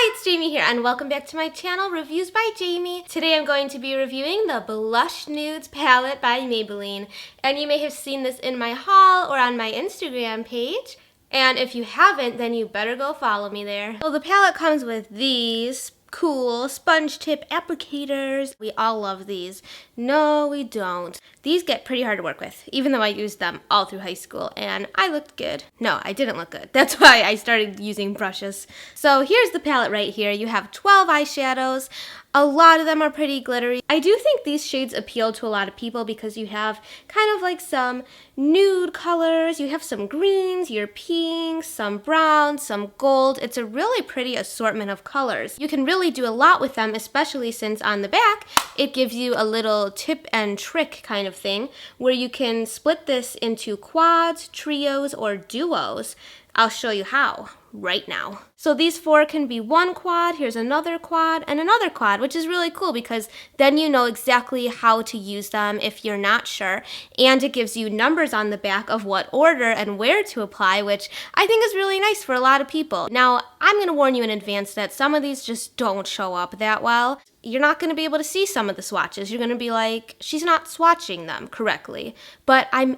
Hi, it's Jamie here, and welcome back to my channel, Reviews by Jamie. Today I'm going to be reviewing the Blush Nudes palette by Maybelline. And you may have seen this in my haul or on my Instagram page. And if you haven't, then you better go follow me there. So the palette comes with these cool sponge tip applicators. We all love these. No, we don't. These get pretty hard to work with, even though I used them all through high school, and I looked good. No, I didn't look good. That's why I started using brushes. So here's the palette right here. You have 12 eyeshadows. A lot of them are pretty glittery. I do think these shades appeal to a lot of people because you have kind of like some nude colors, you have some greens, your pinks, some browns, some gold. It's a really pretty assortment of colors. You can really do a lot with them, especially since on the back, it gives you a little tip and trick kind of thing where you can split this into quads, trios, or duos. I'll show you how right now. So these four can be one quad, here's another quad, and another quad, which is really cool because then you know exactly how to use them if you're not sure. And it gives you numbers on the back of what order and where to apply, which I think is really nice for a lot of people. Now, I'm going to warn you in advance that some of these just don't show up that well. You're not going to be able to see some of the swatches. You're going to be like, she's not swatching them correctly. But I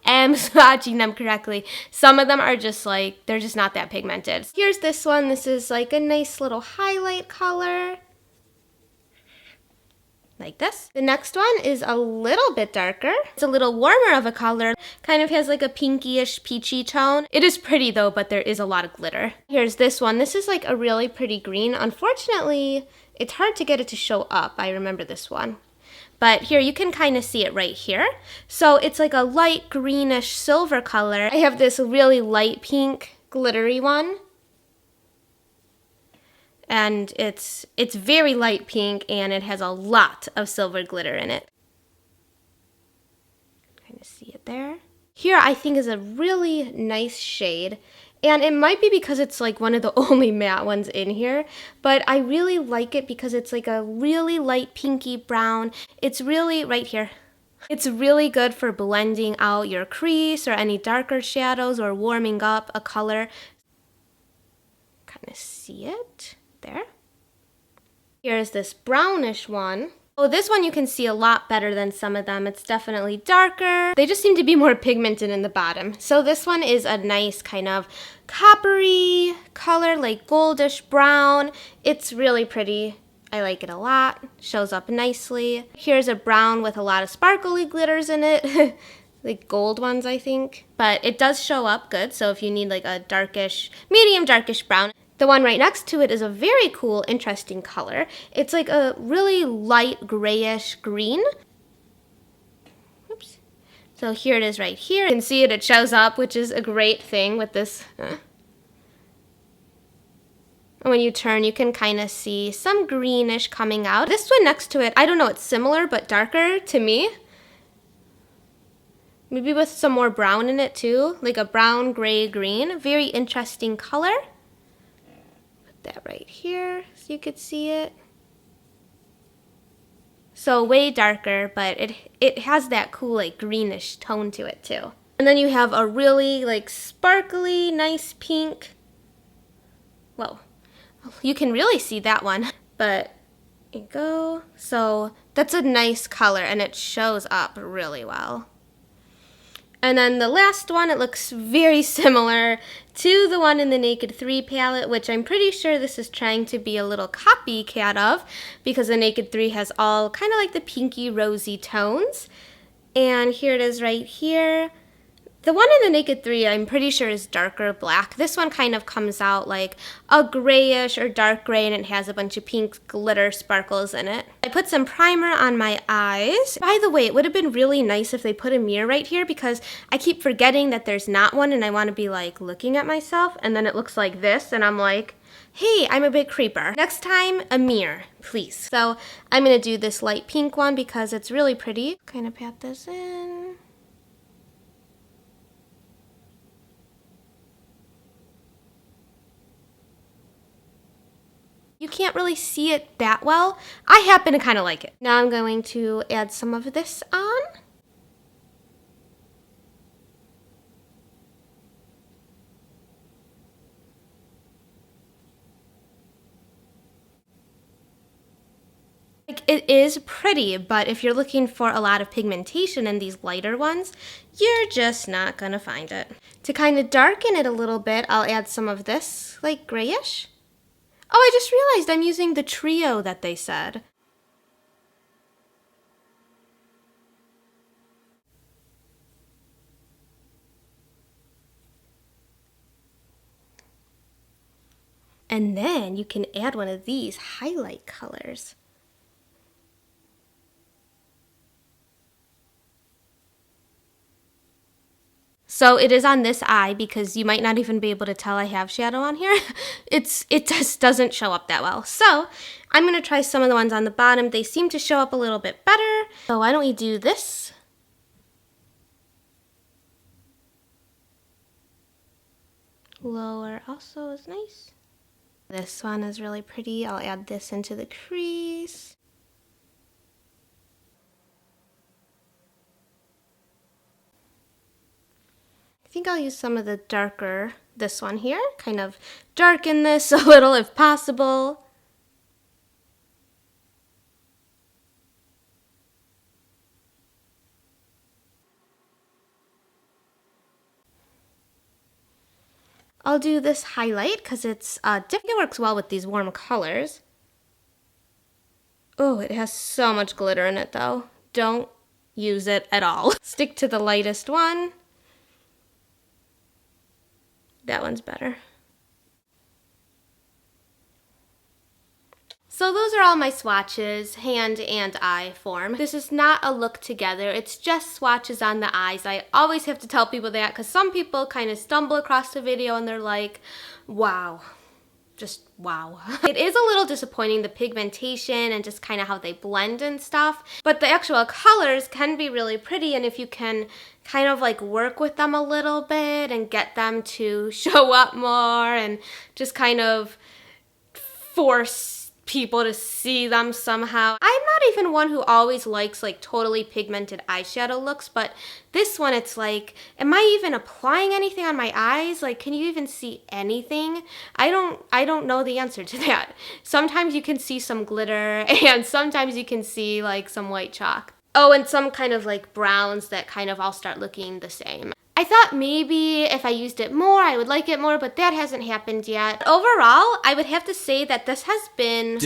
am swatching them correctly. Some of them are just like, they're just not that pigmented. Here's this one. This is like a nice little highlight color. Like this. The next one is a little bit darker. It's a little warmer of a color. Kind of has like a pinkyish peachy tone. It is pretty though, but there is a lot of glitter. Here's this one. This is like a really pretty green. Unfortunately, it's hard to get it to show up. I remember this one. But here, you can kind of see it right here. So it's like a light greenish silver color. I have this really light pink glittery one. And it's very light pink and it has a lot of silver glitter in it. Kind of see it there. Here I think is a really nice shade. And it might be because it's like one of the only matte ones in here, but I really like it because it's like a really light pinky brown. It's really right here. It's really good for blending out your crease or any darker shadows or warming up a color. Kind of see it there. Here's this brownish one. Oh, this one you can see a lot better than some of them. It's definitely darker. They just seem to be more pigmented in the bottom. So this one is a nice kind of coppery color, like goldish brown. It's really pretty. I like it a lot. Shows up nicely. Here's a brown with a lot of sparkly glitters in it. Like gold ones, I think. But it does show up good, so if you need like a darkish, medium darkish brown. The one right next to it is a very cool, interesting color. It's like a really light grayish green. Oops. So here it is right here. You can see it shows up, which is a great thing with this. And when you turn, you can kind of see some greenish coming out. This one next to it, I don't know, it's similar but darker to me. Maybe with some more brown in it too, like a brown, gray, green. Very interesting color. That right here so you could see it. So way darker, but it has that cool like greenish tone to it too. And then you have a really like sparkly nice pink. Whoa, you can really see that one, but there you go. So that's a nice color and it shows up really well. And then the last one, it looks very similar to the one in the Naked 3 palette, which I'm pretty sure this is trying to be a little copycat of, because the Naked 3 has all kind of like the pinky rosy tones. And here it is right here. The one in the Naked 3 I'm pretty sure is darker black. This one kind of comes out like a grayish or dark gray and it has a bunch of pink glitter sparkles in it. I put some primer on my eyes. By the way, it would have been really nice if they put a mirror right here because I keep forgetting that there's not one and I want to be like looking at myself and then it looks like this and I'm like, hey, I'm a big creeper. Next time, a mirror, please. So I'm going to do this light pink one because it's really pretty. Kind of pat this in. You can't really see it that well. I happen to kind of like it. Now I'm going to add some of this on. it is pretty, but if you're looking for a lot of pigmentation in these lighter ones, you're just not gonna find it. To kind of darken it a little bit, I'll add some of this, like grayish. Oh, I just realized I'm using the trio that they said. And then you can add one of these highlight colors. So it is on this eye because you might not even be able to tell I have shadow on here. It just doesn't show up that well. So I'm gonna try some of the ones on the bottom. They seem to show up a little bit better. So why don't we do this? Lower also is nice. This one is really pretty. I'll add this into the crease. I think I'll use some of the darker, this one here, kind of darken this a little if possible. I'll do this highlight because it's it works well with these warm colors. Oh, it has so much glitter in it though. Don't use it at all. Stick to the lightest one. That one's better. So those are all my swatches, hand and eye form. This is not a look together, it's just swatches on the eyes. I always have to tell people that because some people kind of stumble across the video and they're like, wow, just wow. It is a little disappointing, the pigmentation and just kind of how they blend and stuff, but the actual colors can be really pretty, and if you can kind of like work with them a little bit and get them to show up more and just kind of force people to see them somehow. I'm not even one who always likes like totally pigmented eyeshadow looks, but this one it's like, am I even applying anything on my eyes? Like, can you even see anything? I don't know the answer to that. Sometimes you can see some glitter and sometimes you can see like some white chalk. Oh, and some kind of like browns that kind of all start looking the same. I thought maybe if I used it more, I would like it more, but that hasn't happened yet. Overall, I would have to say that this has been